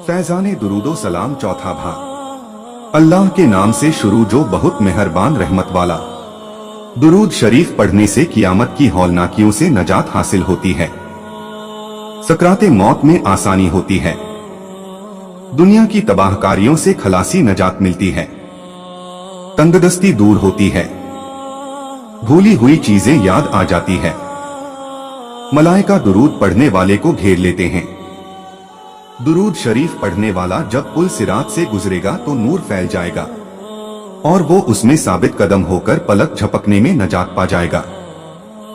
फैजाने दुरूदो सलाम चौथा भाग। अल्लाह के नाम से शुरू जो बहुत मेहरबान रहमत वाला। दुरूद शरीफ पढ़ने से कियामत की हौलनाकियों से नजात हासिल होती है, सकराते मौत में आसानी होती है, दुनिया की तबाहकारियों से खलासी नजात मिलती है, तंगदस्ती दूर होती है, भूली हुई चीजें याद आ जाती है, मलाइका दुरूद पढ़ने वाले को घेर लेते हैं। दुरूद शरीफ पढ़ने वाला जब पुल सिरात से गुजरेगा तो नूर फैल जाएगा और वो उसमें साबित कदम होकर पलक झपकने में नजात पा जाएगा।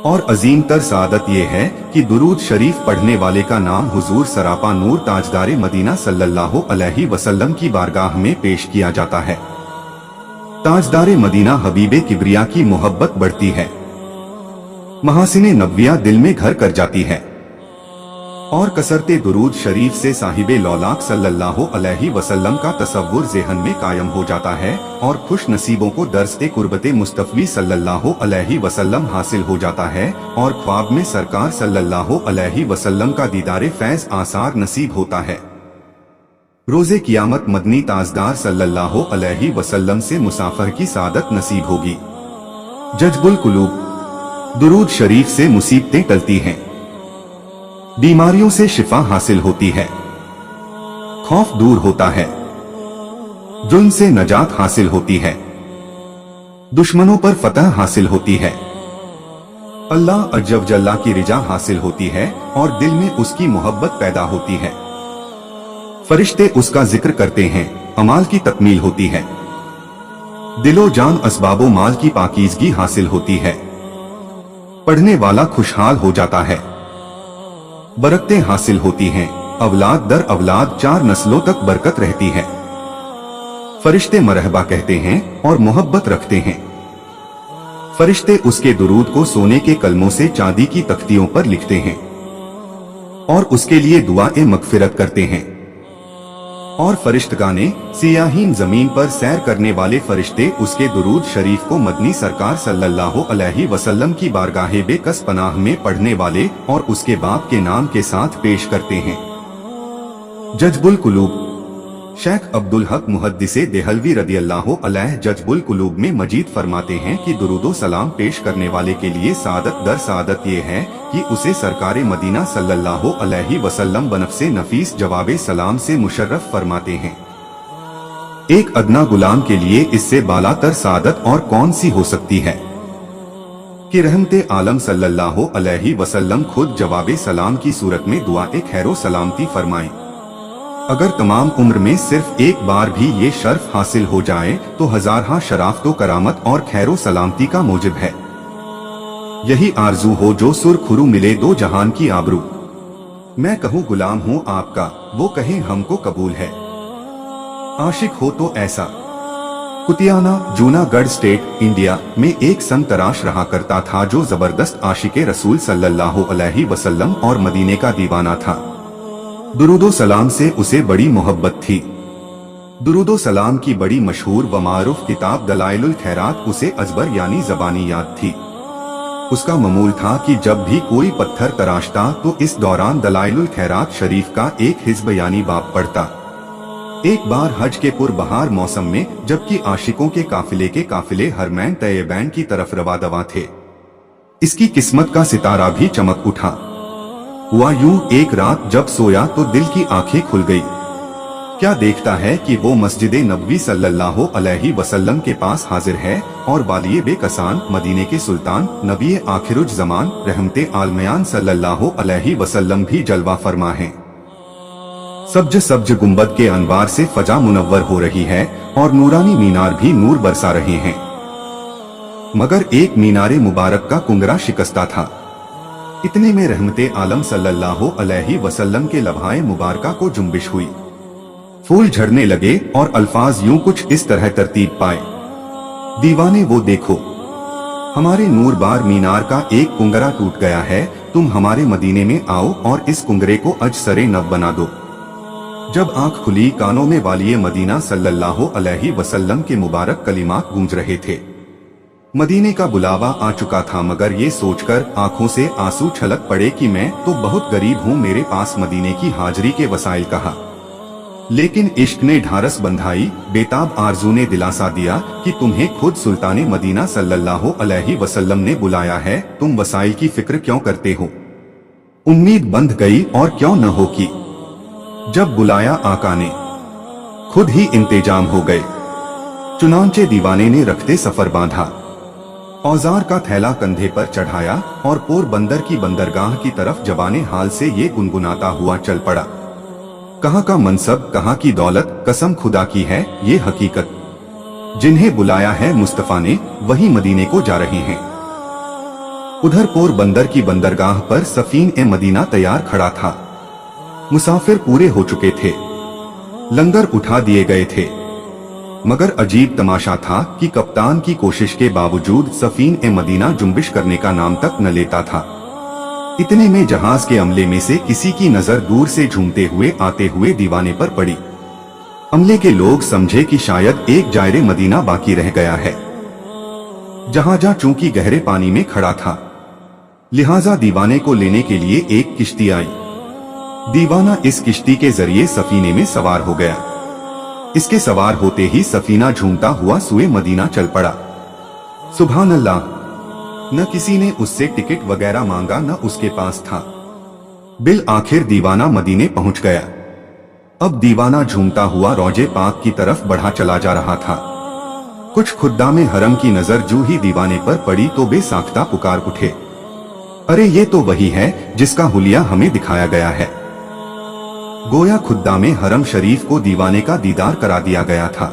और अजीम तर सादत ये है कि दुरूद शरीफ पढ़ने वाले का नाम हुजूर सरापा नूर ताजदारे मदीना सल्लल्लाहु अलैहि वसल्लम की बारगाह में पेश किया जाता है। ताजदारे मदीना हबीबे किबरिया की मोहब्बत बढ़ती है, महासिने नबविया दिल में घर कर जाती है और कसरते दुरूद शरीफ से साहिबे लौलाक सल्लल्लाहु अलैहि वसल्लम का तसव्वुर ज़हन में कायम हो जाता है और खुश नसीबों को दर्ज़े कुर्बते मुस्तफ़ी सल्लल्लाहु अलैहि वसल्लम हासिल हो जाता है और ख्वाब में सरकार सल्लल्लाहु अलैहि वसल्लम का दीदारे फैज़ आसार नसीब होता है। रोज़े कियामत मदनी ताजदार सल्लल्लाहु अलैहि वसल्लम से मुसाफर की सादत नसीब होगी। जज्बुल कुलूब दुरूद शरीफ से मुसीबतें टलती हैं, बीमारियों से शिफा हासिल होती है, खौफ दूर होता है, जुल्म से नजात हासिल होती है, दुश्मनों पर फतह हासिल होती है, अल्लाह अज्जव जल्ला की रिजा हासिल होती है और दिल में उसकी मोहब्बत पैदा होती है। फरिश्ते उसका जिक्र करते हैं, अमाल की तकमील होती है, दिलो जान असबाबो माल की पाकीज़गी हासिल होती है, पढ़ने वाला खुशहाल हो जाता है, बरकतें हासिल होती हैं, अवलाद दर अवलाद 4 नस्लों तक बरकत रहती है। फरिश्ते मरहबा कहते हैं और मोहब्बत रखते हैं। फरिश्ते उसके दुरूद को सोने के कलमों से चांदी की तख्तियों पर लिखते हैं और उसके लिए दुआए मगफिरत करते हैं। और फरिश्तगाने सियाहीन जमीन पर सैर करने वाले फरिश्ते उसके दुरूद शरीफ को मदनी सरकार सल्लल्लाहु अलैहि वसल्लम की बारगाहे बेकस पनाह में पढ़ने वाले और उसके बाप के नाम के साथ पेश करते हैं। जज्बुल कुलूब शेख अब्दुल हक मुहद्दिसे देहलवी रदियल्लाहु अलैह जज्बुल कुलूब में मजीद फरमाते हैं कि दुरूदो सलाम पेश करने वाले के लिए सादत दर सादत ये है कि उसे सरकारे मदीना सल्लल्लाहु अलैहि वसल्लम बनफ़से नफीस जवाबे सलाम से मुशर्रफ फरमाते हैं। एक अदना गुलाम के लिए इससे बालातर सादत और कौन सी हो सकती है कि रहमते आलम सल्लल्लाहु अलैहि वसल्लम खुद जवाबे सलाम की सूरत में दुआए खैरो सलामती फरमाएं। अगर तमाम उम्र में सिर्फ एक बार भी ये शर्फ हासिल हो जाए तो हजारहा शराफतो करामत और खैरो सलामती का मूजिब है। यही आरजू हो जो सुरखुरू मिले दो जहान की आबरू। मैं कहूँ गुलाम हूँ आपका, वो कहे हमको कबूल है। आशिक हो तो ऐसा। कुतियाना जूनागढ़ स्टेट इंडिया में एक संग तराश रहा करता था जो जबरदस्त आशिके रसूल सल्लल्लाहु अलैहि वसल्लम और मदीने का दीवाना था। दुरूदो सलाम से उसे बड़ी मोहब्बत थी। दुरूदो सलाम की बड़ी मशहूर व मारूफ किताब दलाइलुल खैरात उसे अजबर यानी जबानी याद थी। उसका मामूल था कि जब भी कोई पत्थर तराशता तो इस दौरान दलाइलुल खैरात शरीफ का एक हिज्ब यानी बाब पढ़ता। एक बार हज के पुरबहार मौसम में जबकि आशिकों के काफिले हरमैन तैयबैन की तरफ रवादवा थे, इसकी किस्मत का सितारा भी चमक उठा। हुआ यूं, एक रात जब सोया तो दिल की आंखें खुल गई। क्या देखता है कि वो मस्जिदे नबवी सल्लल्लाहु अलैहि वसल्लम के पास हाजिर है और वालिये बेकसान मदीने के सुल्तान नबी आखिरुज जमान रहमते आलमयान सल्लल्लाहु अलैहि वसल्लम भी जलवा फरमा हैं। सब्ज सब्ज गुंबद के अनवार से फजा मुनव्वर हो रही है और नूरानी मीनार भी नूर बरसा रहे हैं, मगर एक मीनारे मुबारक का कुंगरा शिकस्ता था। इतने में रहमते आलम सल्लल्लाहु अलैहि वसल्लम के लम्हाए मुबारका को जुम्बिश हुई, फूल झड़ने लगे और अल्फाज यूं कुछ इस तरह तरतीब पाए। दीवाने वो देखो, हमारे नूर बार मीनार का एक कुंगरा टूट गया है, तुम हमारे मदीने में आओ और इस कुंगरे को अज सरे नव बना दो। जब आंख खुली कानों में वालिये मदीना सल्लल्लाहु अलैहि वसल्लम के मुबारक कलिमात गूंज रहे थे। मदीने का बुलावा आ चुका था, मगर ये सोचकर आंखों से आंसू छलक पड़े कि मैं तो बहुत गरीब हूँ, मेरे पास मदीने की हाजरी के वसाइल कहा। लेकिन इश्क ने ढारस बंधाई, बेताब आरजू ने दिलासा दिया कि तुम्हें खुद सुल्ताने मदीना सल्लल्लाहु अलैहि वसल्लम ने बुलाया है, तुम वसाइल की फिक्र क्यों करते हो। उम्मीद बंध गई और क्यों न हो की। जब बुलाया आका ने, खुद ही इंतजाम हो गए। चुनांचे दीवाने ने रखते सफर बांधा, औजार का थैला कंधे पर चढ़ाया और पोरबंदर की बंदरगाह की तरफ जबाने हाल से ये गुनगुनाता हुआ चल पड़ा। कहाँ का मनसब, कहाँ की दौलत, कसम खुदा की है ये हकीकत। जिन्हें बुलाया है मुस्तफा ने वही मदीने को जा रहे हैं। उधर पोरबंदर की बंदरगाह पर सफीन मदीना तैयार खड़ा था। मुसाफिर पूरे हो चुके थे, लंगर उठा दिए गए थे, मगर अजीब तमाशा था कि कप्तान की कोशिश के बावजूद सफीन मदीना जुम्बिश करने का नाम तक न लेता था। इतने में जहाज के अमले में से किसी की नजर दूर से झूमते हुए आते हुए दीवाने पर पड़ी। अमले के लोग समझे कि शायद एक जायरे मदीना बाकी रह गया है। जहाज चूंकि गहरे पानी में खड़ा था, लिहाजा दीवाने को लेने के लिए एक किश्ती आई। दीवाना इस किश्ती के जरिए सफीने में सवार हो गया। इसके सवार होते ही सफीना झूमता हुआ सुए मदीना चल पड़ा। सुभान अल्लाह, न किसी ने उससे टिकट वगैरह मांगा, न उसके पास था। बिल आखिर दीवाना मदीने पहुंच गया। अब दीवाना झूमता हुआ रौजे पाक की तरफ बढ़ा चला जा रहा था। कुछ खुद्दामे हरम की नजर जू ही दीवाने पर पड़ी तो बेसाख्ता पुकार उठे, अरे ये तो वही है जिसका हुलिया हमें दिखाया गया है। गोया खुद्दामे हरम शरीफ को दीवाने का दीदार करा दिया गया था।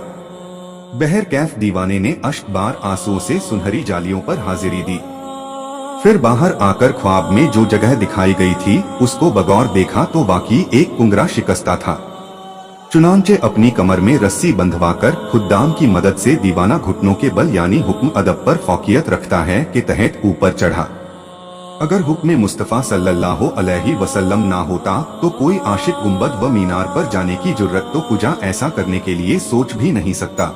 बहर कैफ दीवाने ने अश्क बार आंसुओं से सुनहरी जालियों पर हाजिरी दी। फिर बाहर आकर ख्वाब में जो जगह दिखाई गई थी उसको बगौर देखा तो वाकई एक कुंगरा शिकस्ता था। चुनांचे अपनी कमर में रस्सी बंधवाकर खुद्दाम की मदद से दीवाना घुटनों के बल यानी हुक्म अदब पर फौकियत रखता है के तहत ऊपर चढ़ा। अगर हुक्म मुस्तफा सल्लल्लाहु अलैहि वसल्लम ना होता तो कोई आशिक गुंबद व मीनार पर जाने की जुर्रत तो कुजा ऐसा करने के लिए सोच भी नहीं सकता।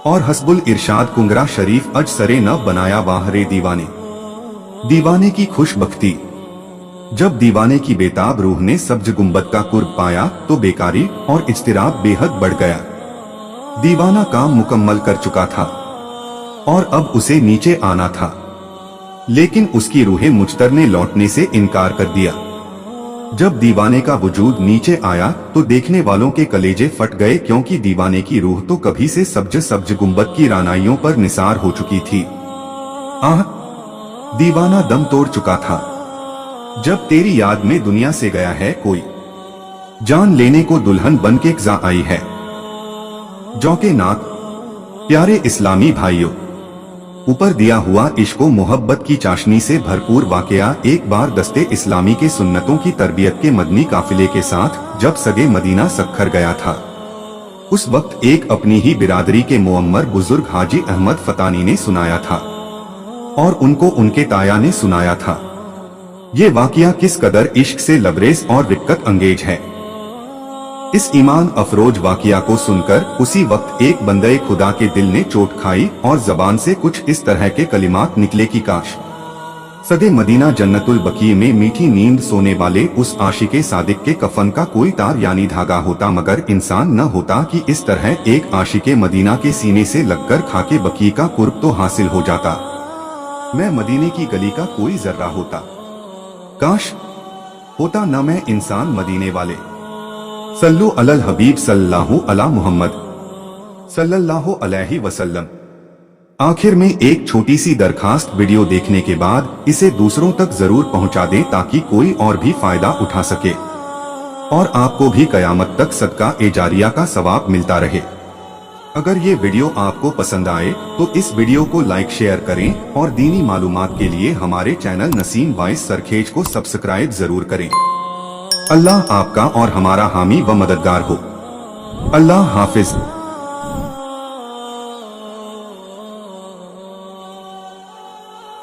और हस्बुल इरशाद कुंगरा शरीफ अज सरे न बनाया वाह रे दीवाने। दीवाने की खुशबख्ती। जब दीवाने की बेताब रूह ने सब्ज गुंबद का कुर्ब पाया तो बेकारी और इज्तिराब बेहद बढ़ गया। दीवाना काम मुकम्मल कर चुका था और अब उसे नीचे आना था, लेकिन उसकी रूह मुज्तर ने लौटने से इनकार कर दिया। जब दीवाने का वजूद नीचे आया तो देखने वालों के कलेजे फट गए, क्योंकि दीवाने की रूह तो कभी से सब्ज सब्ज गुंबद की रानाइयों पर निसार हो चुकी थी। आह, दीवाना दम तोड़ चुका था। जब तेरी याद में दुनिया से गया है कोई, जान लेने को दुल्हन बन के जा आई है। जौके नाक, प्यारे इस्लामी भाइयों, ऊपर दिया हुआ इश्क व मोहब्बत की चाशनी से भरपूर वाकया एक बार दस्ते इस्लामी के सुन्नतों की तरबियत के मदनी काफिले के साथ जब सगे मदीना सखर गया था। उस वक्त एक अपनी ही बिरादरी के मुअम्मर बुजुर्ग हाजी अहमद फतानी ने सुनाया था और उनको उनके ताया ने सुनाया था। ये वाकया किस कदर इश्क से लबरेज और रिक्कत अंगेज है। इस ईमान अफरोज वाकया को सुनकर उसी वक्त एक बंदे खुदा के दिल ने चोट खाई और जबान से कुछ इस तरह के कलिमात निकले कि काश सगे मदीना जन्नतुल बकी में मीठी नींद सोने वाले उस आशिके सादिक के कफन का कोई तार यानी धागा होता, मगर इंसान न होता कि इस तरह एक आशिके मदीना के सीने से लगकर खाके बकी का कुर्ब तो हासिल हो जाता। मैं मदीने की गली का कोई जर्रा होता, काश होता न मैं इंसान मदीने वाले। सल्लु अलल हबीब सल्लल्लाहु अला मुहम्मद सल्लल्लाहु अलैहि वसल्लम। आखिर में एक छोटी सी दरखास्त, वीडियो देखने के बाद इसे दूसरों तक जरूर पहुंचा दें ताकि कोई और भी फायदा उठा सके और आपको भी कयामत तक सदका ए जारिया का सवाब मिलता रहे। अगर ये वीडियो आपको पसंद आए तो इस वीडियो को लाइक शेयर करें और दीनी मालूमात के लिए हमारे चैनल नसीम वॉइस सरखेज को सब्सक्राइब जरूर करें। अल्लाह आपका और हमारा हामी व मददगार हो। अल्लाह हाफिज।